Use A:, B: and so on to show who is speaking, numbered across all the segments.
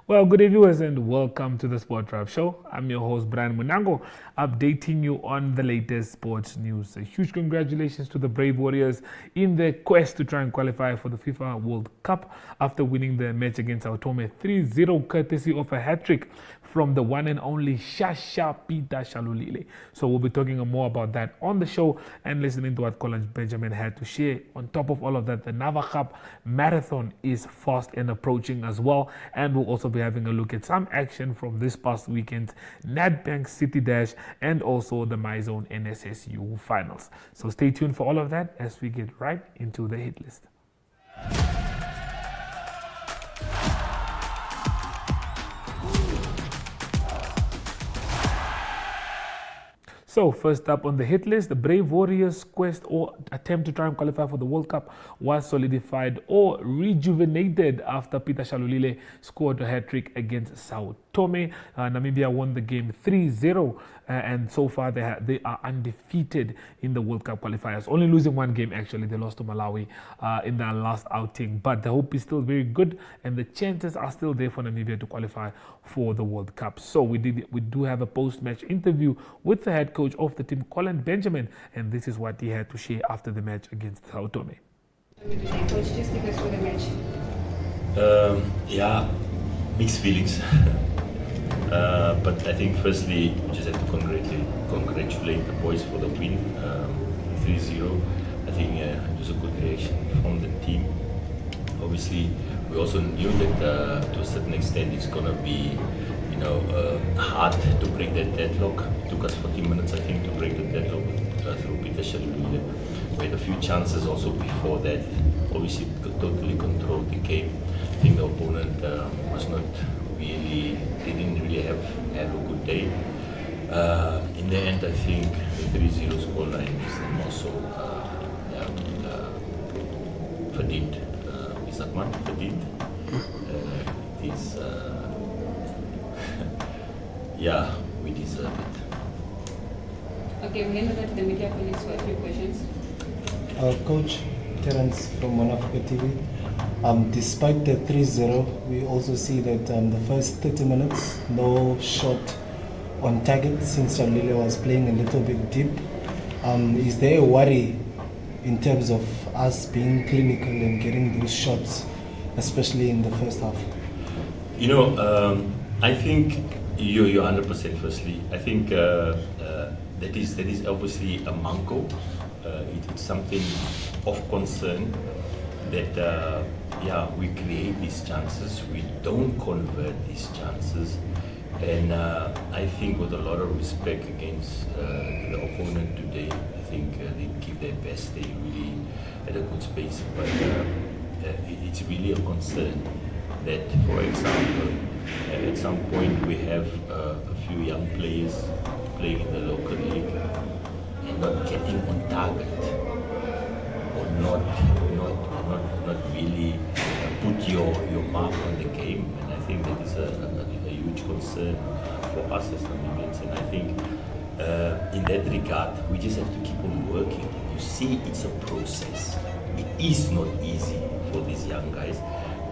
A: Well, good day, viewers, and welcome to the Sport Drive Show. I'm your host, Brian Munango, updating you on the latest sports news. A huge congratulations to the Brave Warriors in their quest to try and qualify for the FIFA World Cup after winning the match against Sao Tome 3-0, courtesy of a hat-trick from the one and only Shasha Peter Shalulile. So we'll be talking more about that on the show and listening to what Colin Benjamin had to share. On top of all of that, the Nava Cup Marathon is fast and approaching as well, and we'll also be having a look at some action from this past weekend's Nedbank City Dash and also the MyZone NSSU finals. So stay tuned for all of that as we get right into the hit list. So first up on the hit list, the Brave Warriors' quest or attempt to try and qualify for the World Cup was solidified or rejuvenated after Peter Shalulile scored a hat-trick against Sao Tome. Namibia won the game 3-0 and so far they are undefeated in the World Cup qualifiers. Only losing one game actually. They lost to Malawi in their last outing, but the hope is still very good and the chances are still there for Namibia to qualify for the World Cup. So we do have a post-match interview with the head coach of the team, Colin Benjamin, and this is what he had to share after the match against Sao Tome.
B: Coach, just take us through the match.
C: Mixed feelings. But I think firstly, we just have to congratulate the boys for the win, 3-0. I think it was a good reaction from the team. Obviously, we also knew that to a certain extent it's going to be hard to break that deadlock. It took us 40 minutes, I think, to break the deadlock through Peter Shalulile. We had a few chances also before that. Obviously, totally controlled the game. I think the opponent didn't really have a good day. In the end, I think the 3-0 scoreline is also verdiend. Is that one verdiend? It is. We deserve it.
B: Okay, we hand over to the media colleagues for a few questions.
D: Coach Terence from One Africa TV. Despite the 3-0, we also see that the first 30 minutes, no shot on target since Shalulile was playing a little bit deep. Is there a worry in terms of us being clinical and getting those shots, especially in the first half?
C: I think you're 100% firstly. I think that is obviously a manco. It's something of concern that we create these chances, we don't convert these chances, and I think with a lot of respect against the opponent today, I think they give their best. They really had a good space, but it's really a concern that, for example, at some point we have a few young players playing in the local league and not getting on target or not really put your mark on the game, and I think that is a huge concern for us as Namibians. And I think in that regard we just have to keep on working. You see, it's a process. It is not easy for these young guys,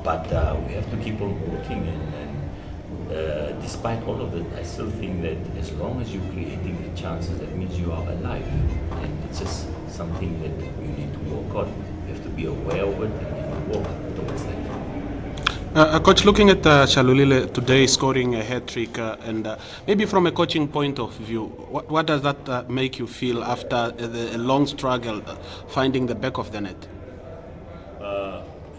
C: but we have to keep on working, and despite all of that, I still think that as long as you're creating the chances, that means you are alive, and it's just something that we need to work on. You have to be aware of it and work towards that.
E: Coach, looking at Shalulile today scoring a hat-trick, and maybe from a coaching point of view, what does that make you feel after a long struggle finding the back of the net?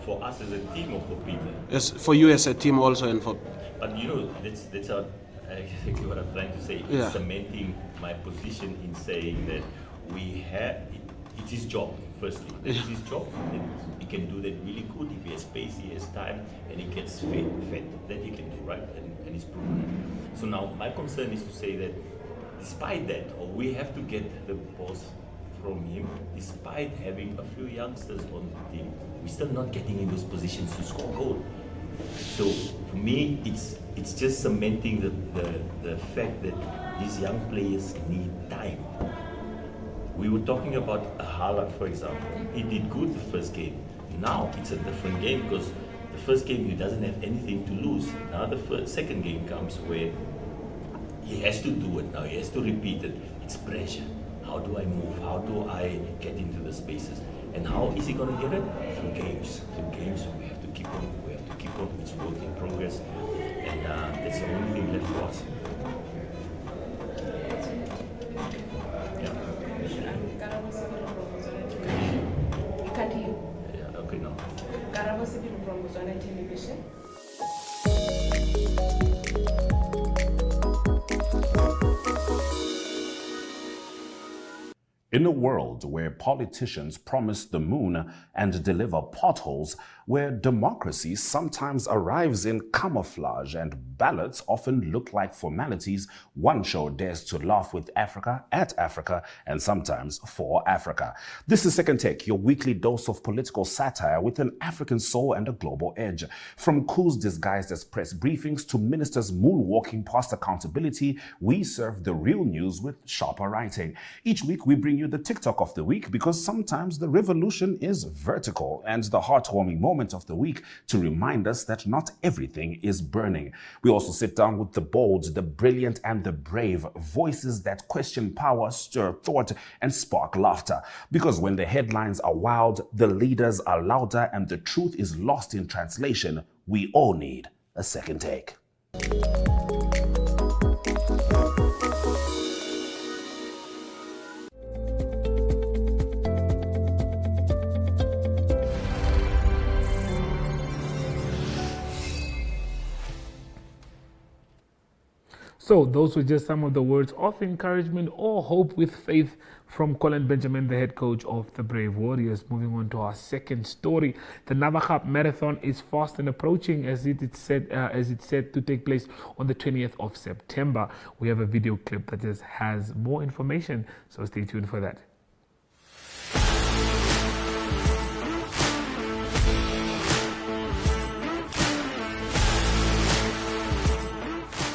C: For us as a team or for Peter?
E: Yes, for you as a team also, and for...
C: But that's exactly what I'm trying to say. It's cementing my position in saying that it's his job, firstly. It's his job. He can do that really good. If he has space, he has time, and he gets fed. That he can do, right? And he's proven it. So now my concern is to say that despite that, or we have to get the balls from him, despite having a few youngsters on the team, we're still not getting in those positions to score goal. So for me, it's just cementing the fact that these young players need time. We were talking about Haaland, for example. He did good the first game. Now it's a different game because the the first game he doesn't have anything to lose. Now the second game comes where he has to do it now. He has to repeat it. It's pressure. How do I move? How do I get into the spaces? And how is he going to get it? Through games. Through games, we have to keep on. We have to keep on. It's work in progress, and that's the only thing left for us. Yeah.
B: Karabo Sibilo from Botswana. You can't hear.
C: Yeah. Okay. Now.
B: Karabo Sibilo from Botswana Television.
F: In a world where politicians promise the moon and deliver potholes, where democracy sometimes arrives in camouflage and ballots often look like formalities, one show dares to laugh with Africa, at Africa, and sometimes for Africa. This is Second Take, your weekly dose of political satire with an African soul and a global edge. From coups disguised as press briefings to ministers moonwalking past accountability, we serve the real news with sharper writing. Each week we bring you the TikTok of the week because sometimes the revolution is vertical, and the heartwarming moment of the week to remind us that not everything is burning. We also sit down with the bold, the brilliant, and the brave, voices that question power, stir thought, and spark laughter. Because when the headlines are wild, the leaders are louder, and the truth is lost in translation, we all need a second take.
A: So those were just some of the words of encouragement or hope with faith from Colin Benjamin, the head coach of the Brave Warriors. Moving on to our second story, the Nava Cup Marathon is fast and approaching as it's set to take place on the 20th of September. We have a video clip that just has more information, so stay tuned for that.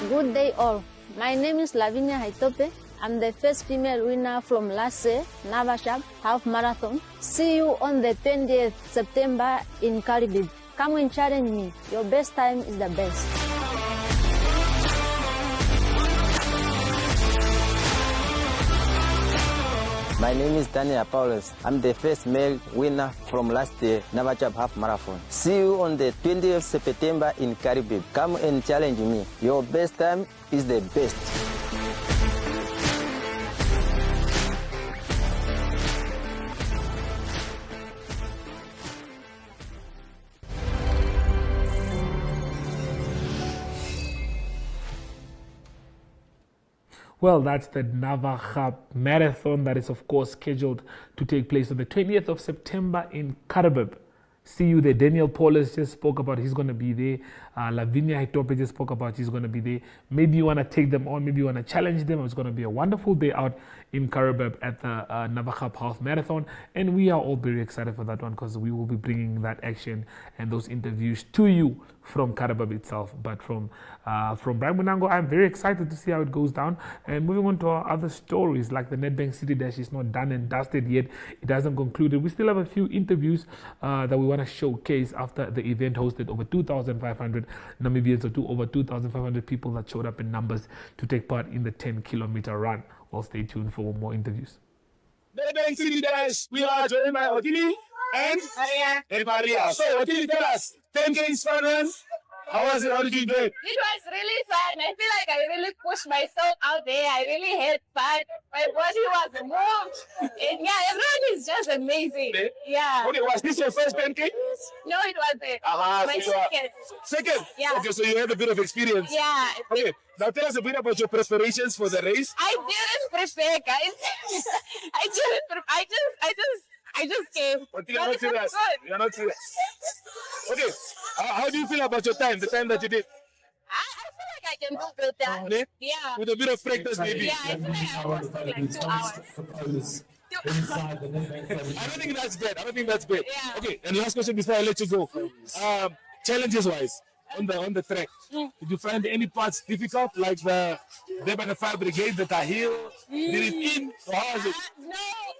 G: Good day all. My name is Lavinia Haitope. I'm the first female winner from last year, Nava Cup Half Marathon. See you on the 20th September in Caribbean. Come and challenge me. Your best time is the best.
H: My name is Daniel Paulus. I'm the first male winner from last year, Nava Cup Half Marathon. See you on the 20th September in Caribbean. Come and challenge me. Your best time is the best.
A: Well, that's the Nava Cup Marathon that is, of course, scheduled to take place on the 20th of September in Caribbean. See you there. Daniel Paulus just spoke about he's going to be there. Lavinia Haitope just spoke about he's going to be there. Maybe you want to take them on. Maybe you want to challenge them. It's going to be a wonderful day out in Caribbean at the Nava Cup Half Marathon. And we are all very excited for that one because we will be bringing that action and those interviews to you from Caribbean itself. But from Brian Munango, I'm very excited to see how it goes down. And moving on to our other stories, like the Nedbank City Dash is not done and dusted yet. It hasn't concluded. We still have a few interviews that we want to showcase after the event hosted over 2,500 Namibians, or over 2,500 people that showed up in numbers to take part in the 10-kilometer run. Well, stay tuned for more interviews.
I: Nedbank City Dash, we are joined by Otili and Maria. So, Otili, tell us, 10K is fun run. How was it? How did you do it?
J: It was really fun. I feel like I really pushed myself out there. I really had fun. My body was moved. And yeah, everyone is just amazing. Yeah.
I: Okay, was this your first 10K?
J: No, it wasn't. My second.
I: Second?
J: Yeah.
I: Okay, so you had a bit of experience.
J: Yeah.
I: Okay, now tell us a bit about your preparations for the race.
J: I didn't prepare, guys. I just came.
I: But you're not serious. You're not serious. Okay, how do you feel about your time, the time that you did?
J: I feel like I can do better.
I: Really?
J: Yeah.
I: With a bit of practice, maybe.
J: Yeah, I feel like I was like 2 hours.
I: I don't think that's bad.
J: Yeah.
I: Okay, and last question before I let you go. Challenges wise, on the track. Did you find any parts difficult, like the fire brigade that are here? Did it in? Or how was it?
J: No,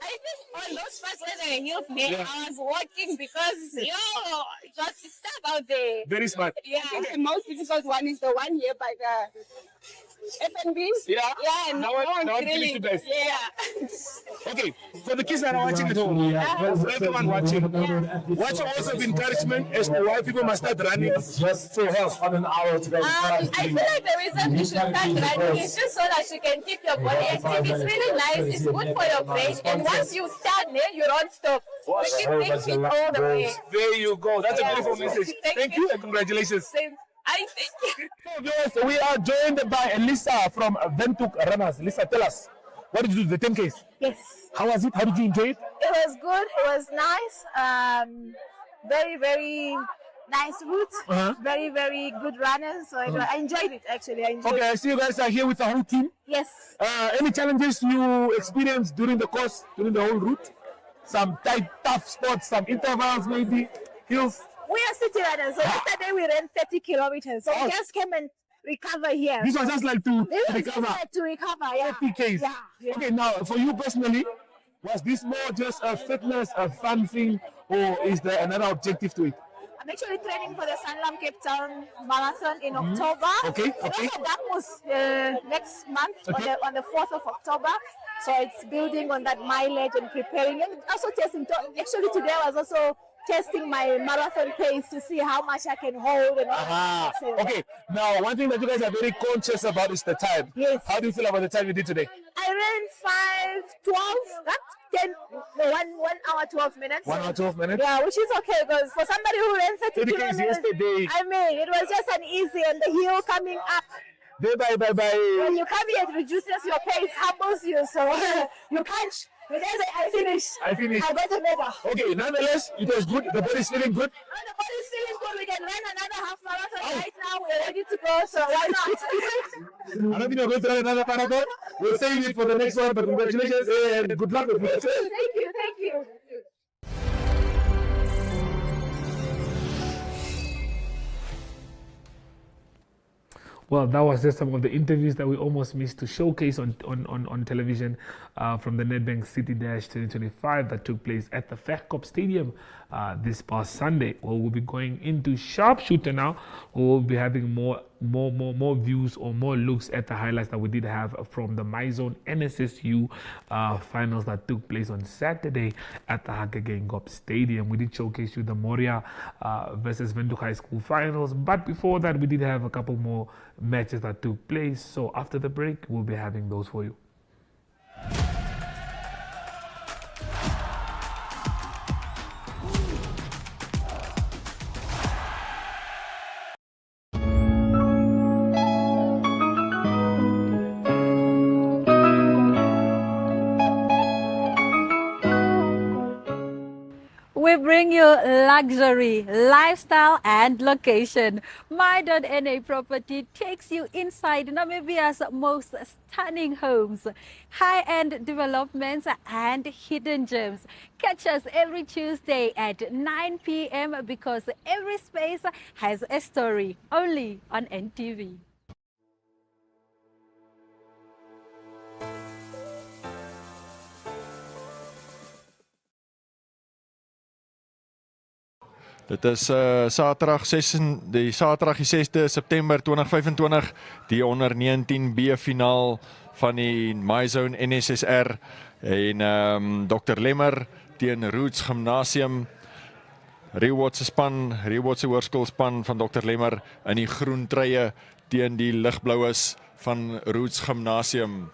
J: I think all those parts when I healed me,
I: Yeah.
J: I was walking because it was stuck out there.
I: Very smart.
J: Yeah, the most difficult one is the one here by the FNB.
I: Yeah.
J: Yeah,
I: That one
J: really.
I: finished the best.
J: Yeah.
I: Okay, for the kids that are watching at home, for everyone watching, what's your words of encouragement as to why people must start running for health?
J: I feel like the reason you should start running is just so that you can keep your body active. It's really nice. It's good for your brain. And once you start, you don't stop. You can make it all the way.
I: There you go. That's a beautiful message. Thank you and congratulations.
J: I think.
I: So viewers, we are joined by Lisa from Ventuk Runners. Lisa, tell us, what did you do, the 10Ks?
K: Yes.
I: How was it? How did you enjoy it?
K: It was good. It was nice. Very, very nice route. Very, very good runners. So I enjoyed it actually. I enjoyed
I: Okay, I
K: it.
I: see you guys are here with the whole team.
K: Yes.
I: Any challenges you experienced during the course, during the whole route? Some tight, tough spots, some intervals maybe, hills?
K: We are city runners. So yesterday we ran 30 kilometers. So
I: Oh.
K: we just came and recover here.
I: This was just like to
K: This was just
I: recover.
K: like to recover, yeah.
I: 30Ks.
K: Yeah.
I: Okay, now for you personally, was this more just a fitness, a fun thing, or is there another objective to it?
K: I'm actually training for the Sanlam Cape Town Marathon in October.
I: Okay,
K: And
I: okay.
K: also Dakmus next month
I: Okay.
K: on the 4th of October. So it's building on that mileage and preparing and also testing. Actually today I was also testing my marathon pace to see how much I can hold and all that. So,
I: Okay, now one thing that you guys are very conscious about is the time.
K: Yes.
I: How do you feel about the time you did today?
K: I ran 1 hour 12 minutes.
I: 1 hour 12 minutes?
K: Yeah, which is okay because for somebody who ran 30
I: 30 Ks
K: kilometers
I: yesterday.
K: I mean, it was just an easy and the hill coming up.
I: Bye.
K: When you come here, it reduces your pace, humbles you, so you can't. But then I finished.
I: I finished.
K: I got a medal.
I: Okay, nonetheless, it was good. The body's feeling good.
K: And the body's feeling good. We can run another half marathon right now. We're ready to go, so why not?
I: I don't think we're going to run another marathon. We'll save it for the next one, but congratulations and good luck with it.
K: Thank you.
A: Well, that was just some of the interviews that we almost missed to showcase on television from the Nedbank City Dash 2025 that took place at the Verkop Stadium this past Sunday. Well, we'll be going into Sharpshooter now. We'll be having more views or more looks at the highlights that we did have from the MyZone NSSU finals that took place on Saturday at the Hakageingop Stadium. We did showcase you the Moria versus Windhoek High School finals, but before that we did have a couple more matches that took place. So after the break, we'll be having those for you.
L: We bring you luxury, lifestyle and location. My.NA Property takes you inside Namibia's most stunning homes, high-end developments and hidden gems. Catch us every Tuesday at 9 p.m. because every space has a story, only on NTV.
M: Dit is Saterdag die 6de September 2025, die onder 19B finaal van die MyZone NSSR en Dr. Lemmer teen Roots Gymnasium. Reward se span, Reward se hoërskoolspan van Dr. Lemmer in die groen truie teen die ligblaues van Roots Gymnasium.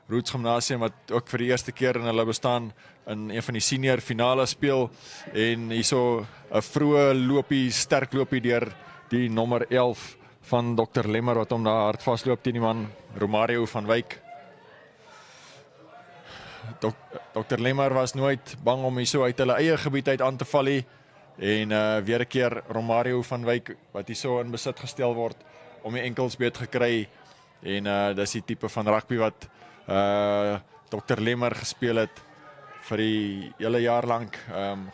M: Roots Gymnasium wat ook vir die eerste keer in hulle bestaan in een van die senior finale speel en hierso 'n vroeë loopie, sterk loopie deur die nommer 11 van Dr. Lemmer wat hom daar hard vasloop teen die man Romario van Wyk. Dr. Lemmer was nooit bang om hierso uit hulle eie gebied uit aan te val nie en weer 'n keer Romario van Wyk wat hierso in besit gestel word om die enkelsbeet gekry en dis die tipe van rugby wat Dr. Lemmer gespeel het vir die hele jaar lank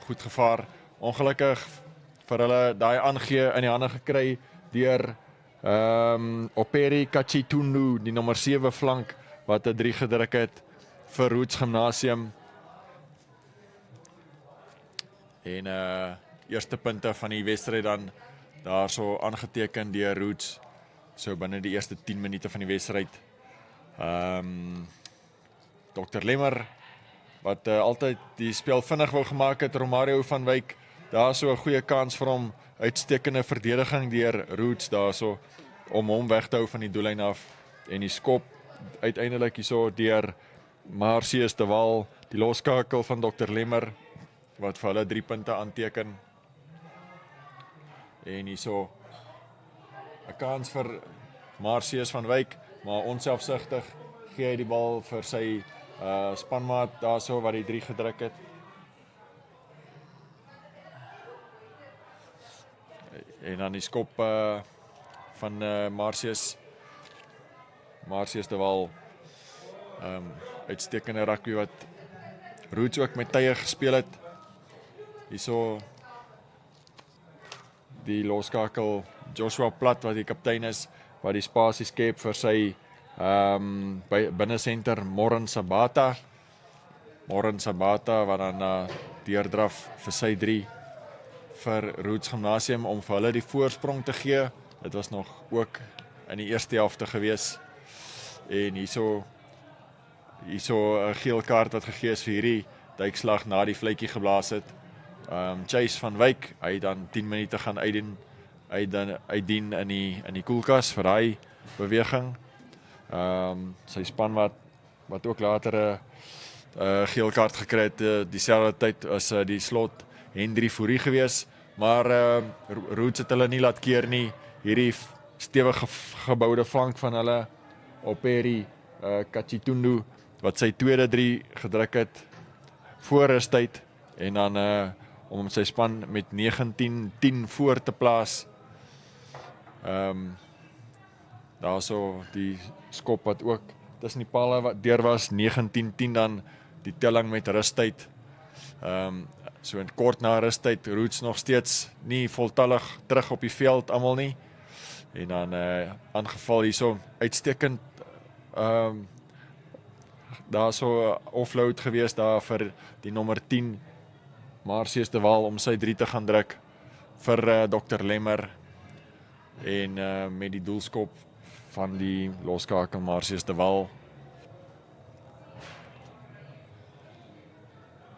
M: goed gevaar. Ongelukkig vir hulle daai aangee in die hande gekry deur Operi Kachitundu, die nommer 7 flank wat 'n 3 gedruk het vir Roots Gimnasium. En eerste punte van die wedstryd dan daar so aangeteken deur Roots so binne die eerste 10 minute van die wedstryd. Dr. Lemmer wat altyd die spel vinnig wou gemaak het, Romario van Wyk, daar so 'n goeie kans vir hom, uitstekende verdediging deur Roots daar so om hom weg te hou van die doellyn af en die skop uiteindelik hierso deur Marcius de Waal, die loskakel van Dr. Lemmer wat vir hulle 3 punte aanteken. En hierso 'n kans vir Marcius van Wyk, maar onselfsugtig gee hy die bal vir sy spanmaat daarso wat die 3 gedruk het. En dan die skop van Marcius de Waal, uitstekende rugby wat Roots ook met tye gespeel het. Hierso die loskakel Joshua Plat wat die kaptein is, wat die spasie skep vir sy binnesenter Morren Sabata wat dan deurdraf vir sy 3 vir Roots Gimnasium om vir hulle die voorsprong te gee. Dit was nog ook in die eerste helfte gewees. En hierso 'n geel kaart wat gegee is vir hierdie duikslag na die vletjie geblaas het. Chase van Wyk, hy dan 10 minute gaan uitdien in die koelkas vir hy beweging. Sy span wat ook later 'n geel kaart gekry het, dieselfde tyd as die slot Hendry Fourie gewees, maar Roots het hulle nie laat keer nie. Hierdie stewige geboude flank van hulle, Operi Kachitundu, wat sy tweede 3 gedruk het voor rustyd, en dan om sy span met 19-10 voor te plaas. Daar so die skop wat ook tussen die palle wat deur was, 19-10 dan die telling met rustyd. So in kort na rustyd, Roots nog steeds nie voltallig terug op die veld almal nie. En dan aangeval hierso uitstekend daar so offload gewees daar vir die nommer 10 Marcius de Waal om sy 3 te gaan druk vir Dr. Lemmer en met die doelskop van die loskakel Marcius de Waal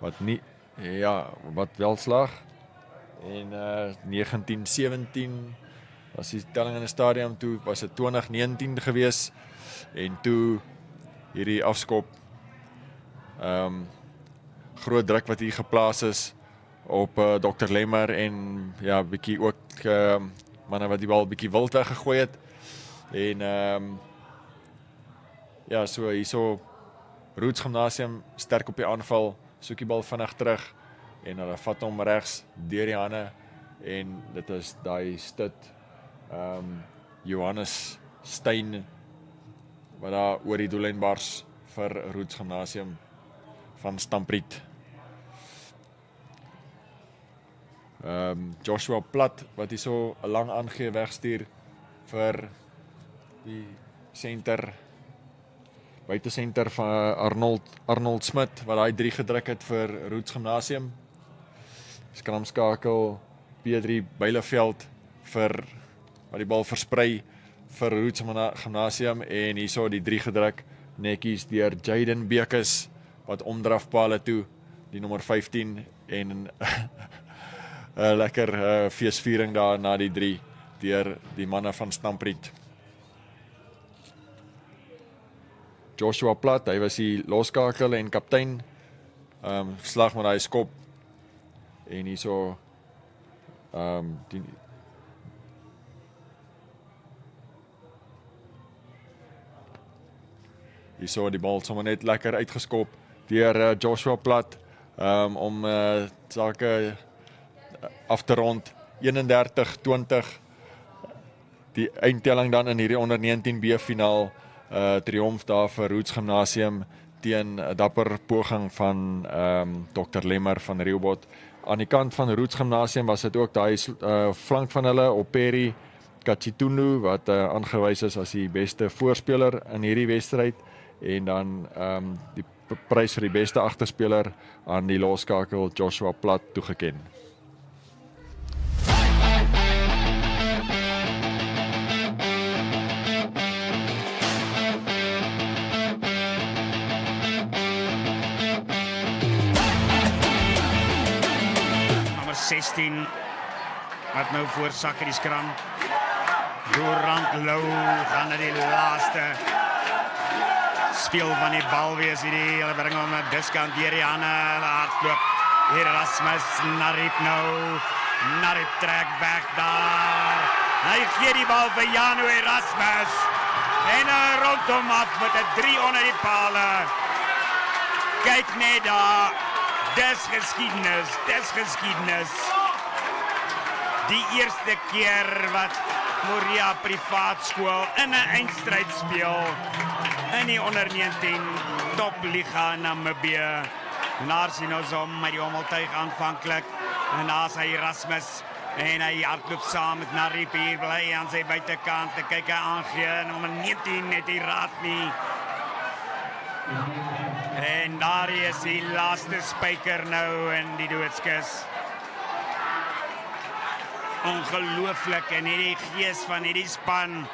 M: wat wel slag en 19-17 was die telling in die stadium, toe was dit 20-19 gewees en toe hierdie afskop groot druk wat hier geplaas is op Dr. Lemmer en ja, bietjie ook manne wat die bal bietjie wild weggegooi het en ja, so hierso Roots Gimnasium sterk op die aanval, soek die bal vinnig terug en hulle vat hom regs deur die hande en dit is daai stut Johannes Steyn wat daar oor die doellyn bars vir Roots Gimnasium van Stampriet. Joshua Plat wat hy so 'n lang aangee wegstuur vir die center, buitesenter van Arnold Smit wat hy 3 gedruk het vir Roots Gimnasium. Skramskakel P3 Byleveld wat die bal versprei vir Roots Gimnasium en hierso die 3 gedruk netjies deur Jaden Bekes wat omdrafpale toe, die nommer 15 en lekker feesviering daar na die 3 deur die manne van Stampriet. Joshua Plat, hy was die loskakel en kaptein, slag met hy skop en hierso hierso die bal sommer net lekker uitgeskop deur Joshua Plat om sake af te rond 31-20 die eindtelling dan in hierdie onder 19B finaal triomf daar vir Roots Gimnasium teen 'n dapper poging van Dr. Lemmer van Riobot. aan die kant van Roots Gymnasium was dit ook daai flank van hulle op Perry Kachitundu wat aangewys is as die beste voorspeler in hierdie wedstryd en dan die prys vir die beste agterspeler aan die loskakel Joshua Platt toegeken.
N: Nummer 16 wat nou voor sak in die skram. Durant Lou gaan na die laaste speel van die bal wees hierdie. Hulle bring hom na diskant deur die hande. Hulle hardloop. Erasmus Narip nou. Narip trek weg daar. Hy gee die bal vir Janu Erasmus. En rondom af met 'n 3 onder die pale. Kyk net daar. Dis geskiedenis. Die eerste keer wat Moria Privaat Skool in 'n eindstryd speel in die onder 19 topliga in Namibië. En daar sien ons hom met die hommeltuig aanvanklik. En daar is hy Erasmus en hy hardloop saam met Narip hier bly aan sy buitekant. En kyk hy aangee en nommer 19 net die raad nie. En daar is die laaste spyker nou in die doodskus. Ongelooflik en hierdie gees van hierdie span.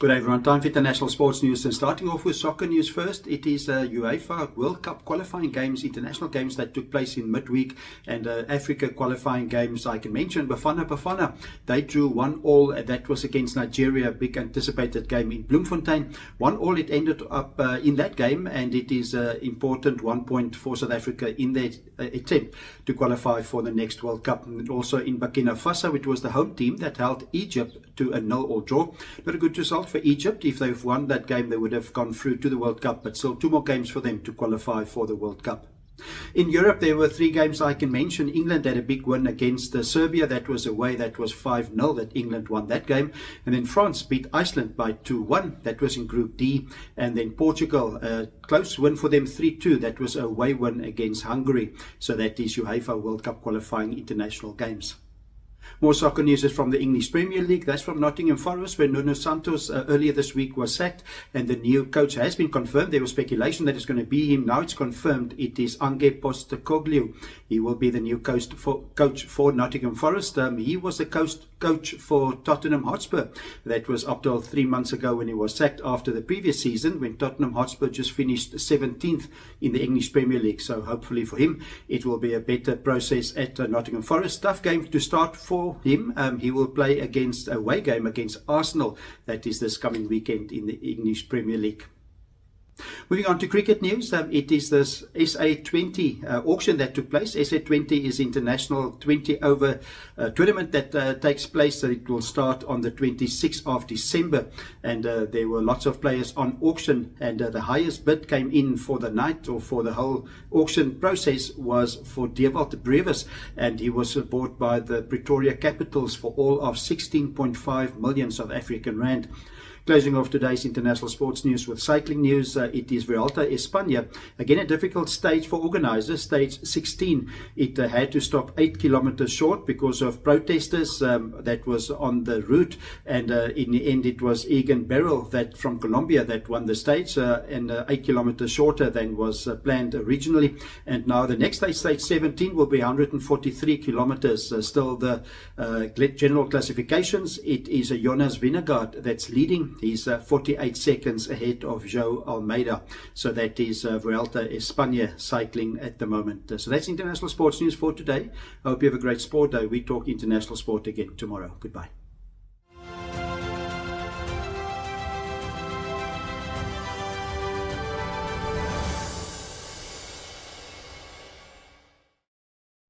O: Good day everyone, time for international sports news and starting off with soccer news first. It is UEFA World Cup qualifying games, international games that took place in midweek and Africa qualifying games I can mention. Bafana, they drew 1-1, that was against Nigeria, a big anticipated game in Bloemfontein. 1-1 it ended up in that game and it is important 1 point for South Africa in their attempt to qualify for the next World Cup. And also in Burkina Faso, it was the home team that held Egypt to a 0-0 draw. Not a good result for Egypt. If they've won that game, they would have gone through to the World Cup, but still 2 more games for them to qualify for the World Cup. In Europe, there were 3 games I can mention. England had a big win against Serbia. That was away. That was 5-0 that England won that game. And then France beat Iceland by 2-1. That was in Group D. And then Portugal, a close win for them, 3-2. That was a away win against Hungary. So that is UEFA World Cup qualifying international games. More soccer news is from the English Premier League. That's from Nottingham Forest, where Nuno Santos earlier this week was sacked and the new coach has been confirmed. There was speculation that it's going to be him. Now it's confirmed. It is Ange Postecoglou. He will be the new coach for Nottingham Forest. He was the coach for Tottenham Hotspur. That was up till 3 months ago when he was sacked after the previous season when Tottenham Hotspur just finished 17th in the English Premier League. So hopefully for him it will be a better process at Nottingham Forest. Tough game to start for him. He will play against a away game against Arsenal. That is this coming weekend in the English Premier League. Moving on to cricket news, it is this SA20 auction that took place. SA20 is international 20-over tournament that takes place. It will start on the 26th of December. And there were lots of players on auction. And the highest bid came in for the night or for the whole auction process was for Dewald Brevis. And he was bought by the Pretoria Capitals for all of 16.5 million South African rand. Closing off today's international sports news with cycling news, it is Vuelta España. Again, a difficult stage for organizers, stage 16. It had to stop 8 kilometers short because of protesters that was on the route. And in the end, it was Egan Beryl that from Colombia that won the stage and 8 kilometers shorter than was planned originally. And now the next stage, stage 17, will be 143 kilometers. Still the general classifications, it is Jonas Vingegaard that's leading. He's 48 seconds ahead of Joe Almeida. So that is Vuelta España cycling at the moment. So that's international sports news for today. I hope you have a great sport day. We talk international sport again tomorrow. Goodbye.